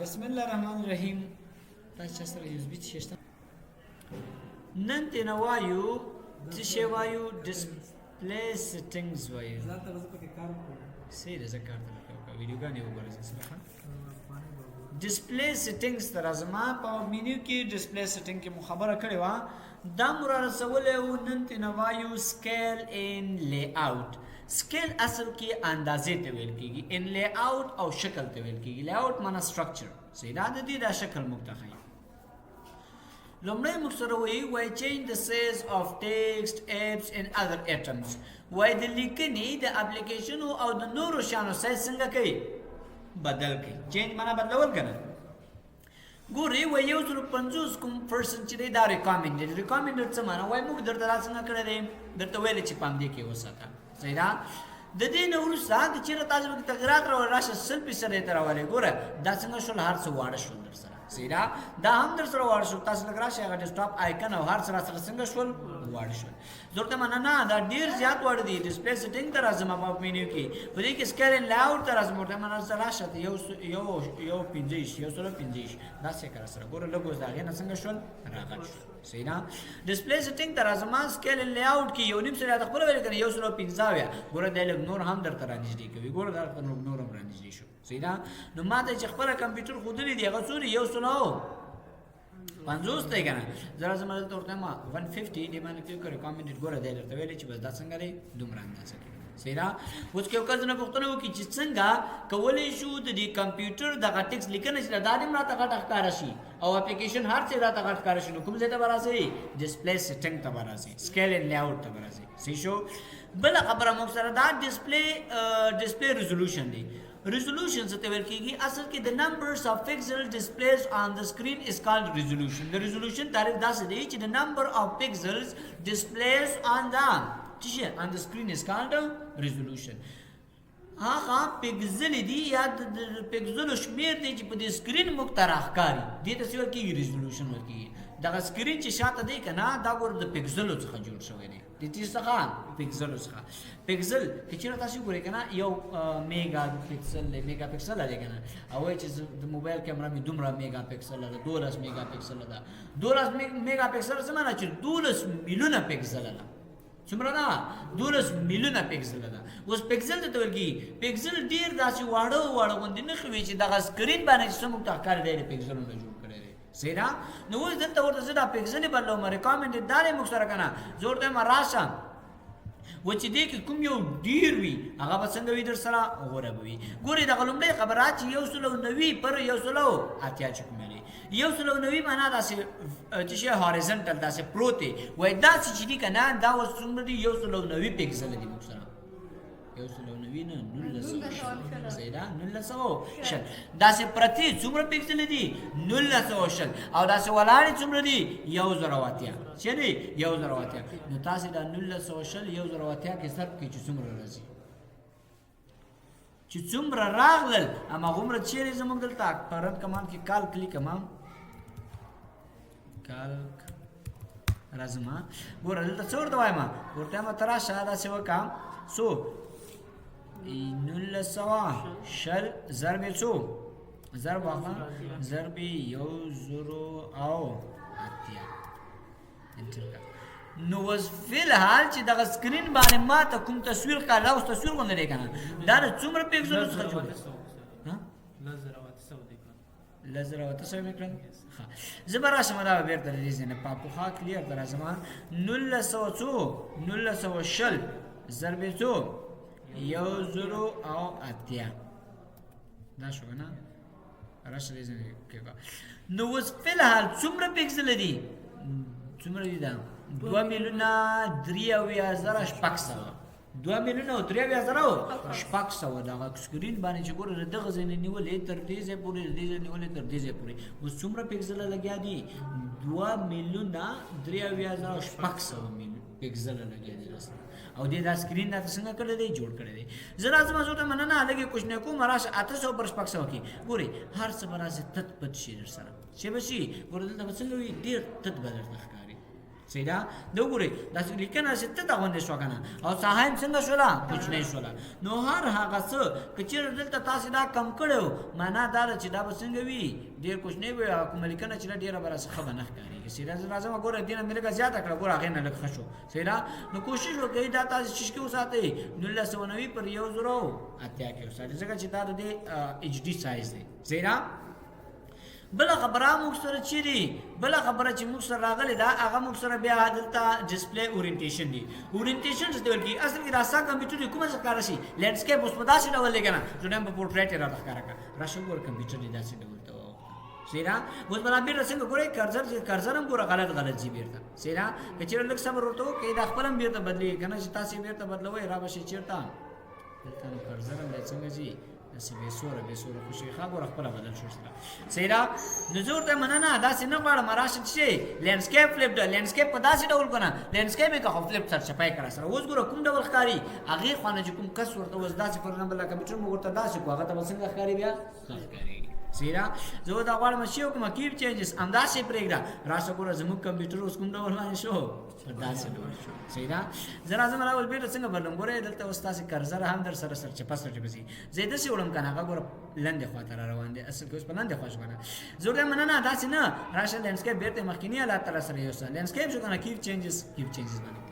بسم الله الرحمن الرحیم تاسو سره یو ځبیت شته نن تینا وایو څه شی وایو ډسپلی سیټینګز وایو ځان ته پکې کار کوم سیده زکار ته ویډیوګانې وګورئ سره ډسپلی سیټینګز تر ازما په مینیو کې ډسپلی سیټینګ کې مخابره کړې و دا مر رسولې و نن تینا وایو سکیل ان لی اوټ سکیل اصل کې اندازې ته ویل کېږي ان لی اوټ او شکل ته ویل کېږي لی اوټ معنا سټرکچر سیدا د دې دا شکل مختخی لومړی موږ سره وایي change the size of text apps and other items وایي د لیکنې د اپلیکیشنو او د نورو شانو سایز څنګه کوي بدل کوي چینج معنا بدلول کنه ګوري وایي 150 کوم پرسن چې دا ریکامندډ څه معنا وایي موږ درته څنګه کړی دی درته ویل چې پام دې کې وساته صحیح د دې نه وروسته د چیرې تاسو کې تغیرات راشه 100% تر راولې ګوره دا څنګه شول هر څه واړه شول در سره صحیح دا هم در سره واړه شول تاسو لګرا شي هغه ډیسکټاپ آیکن او هر سره څنګه شول واړه شول ضرورت معنا نه دا ډیر زیات واړه دي ډسپلی سیټینګ تر ازما په مینیو کې په دې کې سکیل ان لاوټ تر ازما ته معنا سره شته یو 50 یو سره 50 دا څه کار سره ګوره لګوز دا غي نه څنګه شول راغلی صحیح ډسپلی سیټینګ تر ازما سکیل ان لاوټ کې یو نیم سره خپل ویل کړي یو سره 50 ګوره د نور هم درته رانیږي کوي ګوره درته نور هم رانیږي شو صحیح نو ماته چې خپل کمپیوټر خو دې دی هغه څوري یو سره 50 ته کنه زرا زما ته ورته ما 150 دی باندې کې ریکامندډ ګوره دی درته ویل چې بس دا څنګه لري دومره اندازه کې صحیح اوس کې وکړ نه پښتنه وکړي چې څنګه کولې شو د دې کمپیوټر د ټیکس لیکنه چې د دادم راته غټ ښکار شي او اپلیکیشن هر څه راته غټ ښکار شي نو کوم ځای ته براسي ډسپلی سیټینګ ته براسي سکیل ان لیاوټ ته براسي صحیح شو بل خبره موږ سره دا ډسپلی ریزولوشن دی resolution څه ته ویل کېږي اصل کې the numbers of pixels displayed on the screen is called resolution the resolution تعریف داسې دی چې the number of pixels displayed on the screen is called resolution هغه پکزل دی یا د پکزل شمیر دی چې په دې سکرین مخترخ کاری دې ته ویل کېږي resolution ویل کېږي دا سکرین چې شاته دی کنه دا ګور د پکزلو څخه جوړ شوی دی د دې څخه پکزل پکزل چې تاسو ګورئ کنه یو میگا پکسل لري کنه او چې د موبایل کیمرا می دومره میگا پکسل لري 12 میگا پکسل ده 12 میگا پکسل څه معنی چې 12 میلیونه پکسل ده څومره ده 12 میلیونه پکسل ده اوس پکسل ته ورګي پکسل ډیر داسې واړه غوندې نه خوي چې د سکرین باندې څه مختار دی پکسلونه جوړ کړی دی سیدا نو اوس دلته ورته زدا پکسل بدلو ما ریکامندډ دارې مخ سره کنه زور ته ما راشه و چې دې کې کوم یو ډیر وي هغه به څنګه وي در سره غوره وي ګوري د غلمړې خبرات چې 190 پر 180 چې کومې 190 معنا داسې چې هوریزونټل داسې پروت وي داسې چې دي کنه دا اوس څومره دي 190 پکسل دي موږ سره 190 نه 1900 زیدا 1900 شل داسې پرتی څومره پکسل دي 1900 شل او داسې ولاړې څومره دي 1080 چې دی 1080 نو تاسو دا 1900 شل 1080 کې صرف کې چې څومره راځي چې څومره راغلل اما غومره چیرې زموږ دلته پرد کمان کې کال کلیک ما کالک رازما ګوره دلته څور دا وایم ورته ما تراشه دا څه وکم سو 1900 شل ضرب څو ضرب واخا ضرب 1080 نو وز فل حال چې د سکرین باندې ما ته کوم تصویر کاله او تصویر غوندې دی کنه دا څومره پکسل څخه جوړ ها لزر او تاسو مې کړم زبر راشم دا بیرته ریزه نه پاپو ها کلیر در زمان 1900 شل ضرب څو 1080 دا شو نه راشه ریزه کېږي نو وز فل حال څومره پکسل دي څومره دي دا 2 میلیونه 3,000 شپږ 2 میلیونه 3,000 شپږ دا سکرین باندې چې ګوره دغه ځای نیولې تر دې ځای پورې اوس څومره پکسل لګیا دي 2 میلیونه 3,000 شپږ پکسل لګیا دي او دې دا سکرین دا څنګه کړی دی جوړ کړی دی زرا زما زوته مننه لګي کوښ نه کوم راشه 800 پر شپږ کې ګوري هر څه برازه تت پد شي در سره چې بشي ګوره دلته څنګه وي ډیر تت بدل ښکاري صحیح ده دا وګورئ داسې لیکنه چې ته غوندې شوه که نه او ساحه هم څنګه شوله کوچنۍ شوله نو هر هغه څه که چېرې دلته تاسې دا کم کړی و معنا دا ده چې دا به څنګه وي ډېر کوچنی به وي او کومه لیکنه چې ده ډېره به راسې ښه به نه ښکارېږي صحیح ده زه راځم ګوره دې نه مې لږه زیاته کړه ګوره هغې نه لږ ښه شو صحیح ده نو کوشش وکړئ دا تاسې چشکې وساتئ 1990 پر 1080 کې وساتئ ځکه چې دا د دې HD سایز دی صحیح ده بله خبره موږ سره چیرې بله خبره چې موږ سره راغلې ده هغه موږ سره بیا دلته ډسپلی اورینټیشن دی اورینټیشن څه ته ویل کېږي اصل کې راستا کمپیوټر دی کومه څه ښکاره شي لینډسکیپ اوس په داسې ډول دی که نه زه ډېم په پورټریټ یې راته ښکاره کړه راشه ګوره کمپیوټر دی داسې ډول ته صحیح ده اوس به را بېرته څنګه ګورئ کرزر هم ګوره غلط ځي بېرته صحیح ده که چېرې لږ صبر ورته وکړئ دا خپل هم بېرته بدلېږي که نه چې تاسې بېرته بدلوئ را به شي چېرته دلته نو کرزر هم دی څنګه ځي داسې بېسوره خو شي ښه ګوره خپله بدل شو سره صحیح ده نو زه ورته مننه داسې نه غواړم راشه چې لینډسکیپ فلپ ده لینډسکیپ په داسې ډول که نه لینډسکیپ یې که خو فلپ سرچپی کړه سره اوس ګوره کوم ډول ښکاري هغې خوا نه چې کوم کس ورته اوس داسې فور ایگزامپل کمپیوټر موږ ورته داسې کړو هغه ته به څنګه ښکاري بیا ښه ښکارېږي صحیح ده زه دا غواړم چې وکړم کیپ چینجز همداسې پرېږده راشه ګوره زموږ کمپیوټر اوس کوم ډول باندې شو په داسې ډول شو صحیح ده زه راځم راول بېرته څنګه بدلوم ګورئ دلته اوس تاسې کرزر هم در سره سرچپه ځي زه یې داسې وړم که نه هغه ګوره لندې خوا ته را روان دی اصل کې اوس په لندې خوا شو که نه زه ورته مننه داسې نه راشه لینډسکیپ بېرته مخکیني حالات ته را سره یوسه لینډسکیپ شو که نه کیپ چینجز باندې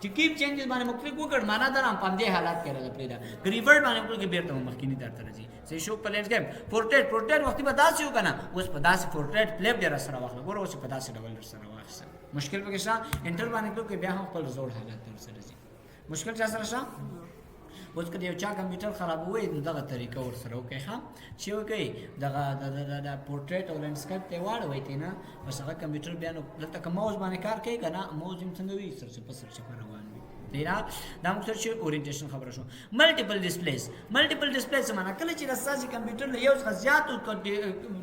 چې کیپ چینجز باندې مو کلیک وکړ معنا دا هم په همدې حالات کې راځي پرېږده که ریورټ باندې وکړو کې بېرته مخکیني طرف ته راځي صحیح شو په لینډسکیپ پورټریټ وختي به داسې وو که نه اوس په داسې پورټریټ فلپ دې را سره واخله ګوره اوس په داسې ډول در سره واخیسته مشکل پکې شته انټر باندې کړو کې بیا هم خپل زوړ حالات در سره ځي مشکل چا سره شته اوس که د یو چا کمپیوټر خرابوي نو دغه طریقه ورسره وکړئ ښه چې وکړئ دغه د پورټریټ او لینډسکیپ ته یې واړوئ ترې نه بس هغه کمپیوټر بیا نو دلته که موز باندې کار کوي که نه موز هم څنګه وي سرچپه روان وي دا موږ سره چې اورینټیشن خبره شو ملټیپل ډسپلیز معنا کله چې ستاسې کمپیوټر له یو څخه زیاتو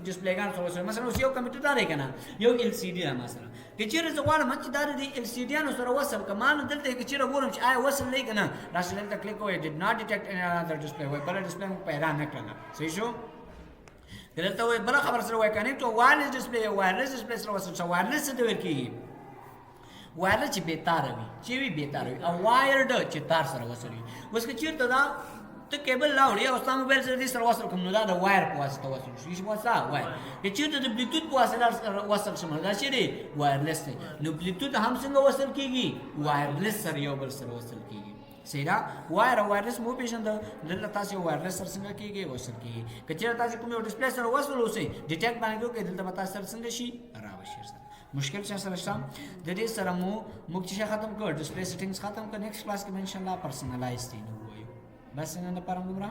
ډسپلیګان سره وصل مثلا اوس یو کمپیوټر دا دی که نه یو LCD ده مثلا که چېرې زه غواړم چې دا د LCD-یانو سره وصل کړم ما نو دلته که چېرې ګورم چې آیا وصل دی که نه راسه دلته کلیک کوئ ډیډ ناټ ډیټیکټ any other display وایي بله ډسپلی موږ پیدا نه کړله صحیح شو که دلته وایي بله خبره سره وایي کنیکټ وایرلیس ډسپلی سره وصل شه وایرلیس څه ته ویل کېږي وایرلیس چې بېتاره وي چې وي بېتاره وي او وایرډ چې تار سره وصل وي اوس که چېرته دا ته کیبل راوړې او ستا موبایل سره دې سره وصل کړم نو دا د وایر په واسطه وصل شو چې واسطه وایر که چېرته د بلوتوت په واسطه وصل شم دا چې دی وایرلیس دی نو بلوتوت هم څنګه وصل کېږي وایرلیس سره یو بل سره وصل کېږي صحیح ده وایر او وایرلیس مو پېژنده دلته تاسې وایرلیس سره څنګه کېږي وصل کېږي که چېرته تاسې کوم یو ډسپلی سره وصل اوسئ ډیټیکټ باندې وکړئ دلته به تاسو سره څنګه شي راوشي سره مشکل چا سره شته د دې سره موږ چې ختم کړ ډسپلی سیټینګز ختم کړ نیکسټ کلاس کې به انشاءالله پرسنلایز دی نو وایو بس نن لپاره دومره